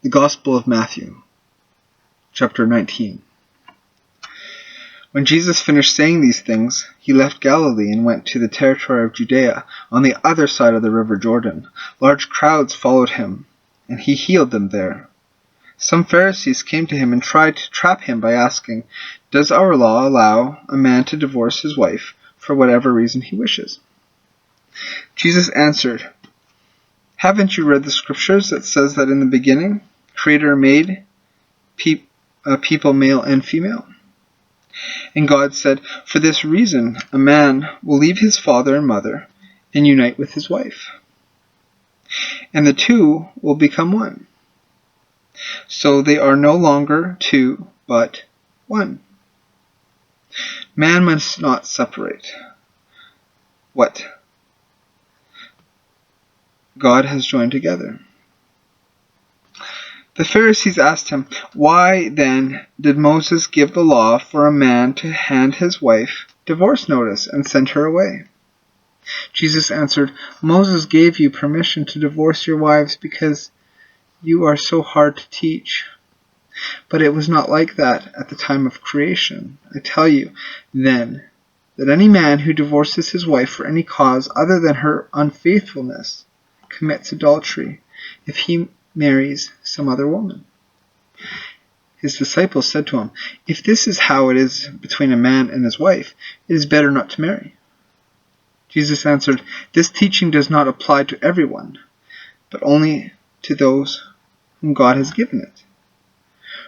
The Gospel of Matthew, chapter 19. When Jesus finished saying these things, he left Galilee and went to the territory of Judea, on the other side of the river Jordan. Large crowds followed him, and he healed them there. Some Pharisees came to him and tried to trap him by asking, "Does our law allow a man to divorce his wife for whatever reason he wishes?" Jesus answered, "Haven't you read the scriptures that says that in the beginning, Creator made people male and female? And God said, for this reason, a man will leave his father and mother and unite with his wife, and the two will become one. So they are no longer two, but one. Man must not separate what God has joined together." The Pharisees asked him, "Why then did Moses give the law for a man to hand his wife divorce notice and send her away?" Jesus answered, "Moses gave you permission to divorce your wives because you are so hard to teach. But it was not like that at the time of creation. I tell you, then, that any man who divorces his wife for any cause other than her unfaithfulness commits adultery if he marries some other woman." His disciples said to him, "If this is how it is between a man and his wife, it is better not to marry." Jesus answered, "This teaching does not apply to everyone, but only to those whom God has given it.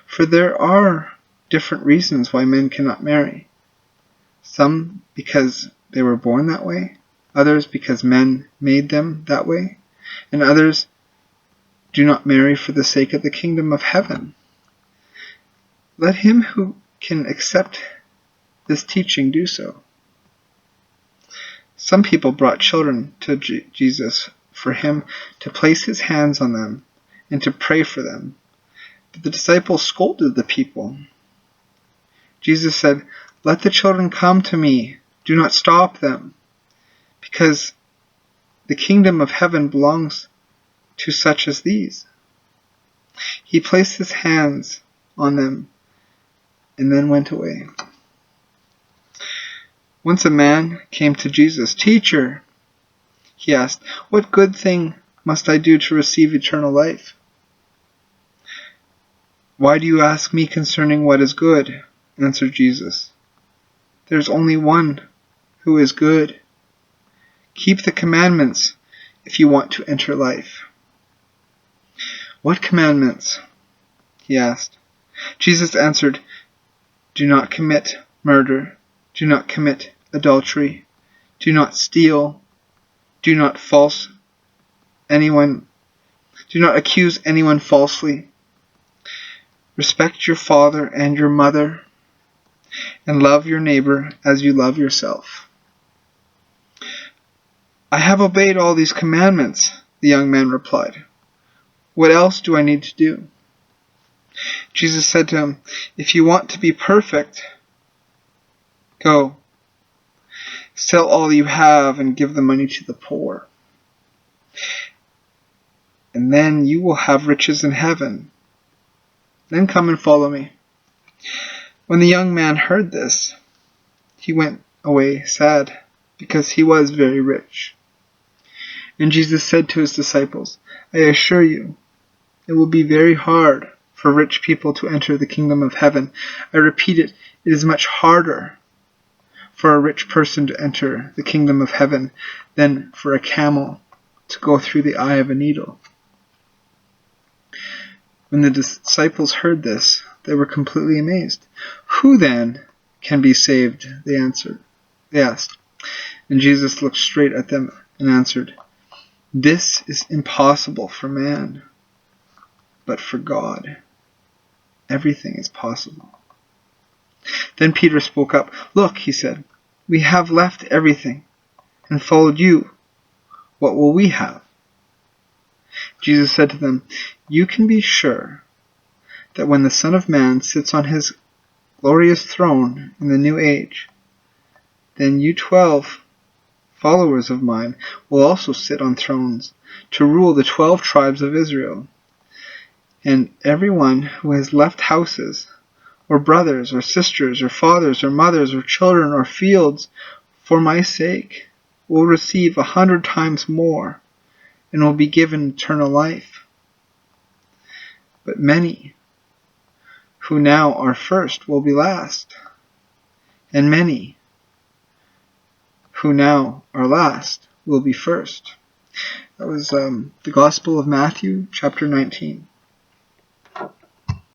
For there are different reasons why men cannot marry. Some because they were born that way, others because men made them that way, and others do not marry for the sake of the kingdom of heaven. Let him who can accept this teaching do so." Some people brought children to Jesus for him to place his hands on them and to pray for them. But the disciples scolded the people. Jesus said, "Let the children come to me. Do not stop them, because the kingdom of heaven belongs to such as these." He placed his hands on them and then went away. Once a man came to Jesus. "Teacher," he asked, "what good thing must I do to receive eternal life?" "Why do you ask me concerning what is good?" answered Jesus. "There is only one who is good. Keep the commandments if you want to enter life." "What commandments?" he asked. Jesus answered, "Do not commit murder. Do not commit adultery. Do not steal. Do not accuse anyone falsely. Respect your father and your mother, and love your neighbor as you love yourself." "I have obeyed all these commandments," the young man replied. "What else do I need to do?" Jesus said to him, "If you want to be perfect, go, sell all you have and give the money to the poor, and then you will have riches in heaven. Then come and follow me." When the young man heard this, he went away sad, because he was very rich. And Jesus said to his disciples, "I assure you, it will be very hard for rich people to enter the kingdom of heaven. I repeat it, it is much harder for a rich person to enter the kingdom of heaven than for a camel to go through the eye of a needle." When the disciples heard this, they were completely amazed. "Who then can be saved?" they asked. And Jesus looked straight at them and answered, "This is impossible for man, but for God, everything is possible." Then Peter spoke up. "Look," he said, "we have left everything and followed you. What will we have?" Jesus said to them, "You can be sure that when the Son of Man sits on his glorious throne in the new age, then you 12 followers of mine will also sit on thrones to rule the 12 tribes of Israel. And everyone who has left houses, or brothers, or sisters, or fathers, or mothers, or children, or fields, for my sake, will receive 100 times more, and will be given eternal life. But many who now are first will be last, and many who now are last will be first. That was the Gospel of Matthew, chapter 19.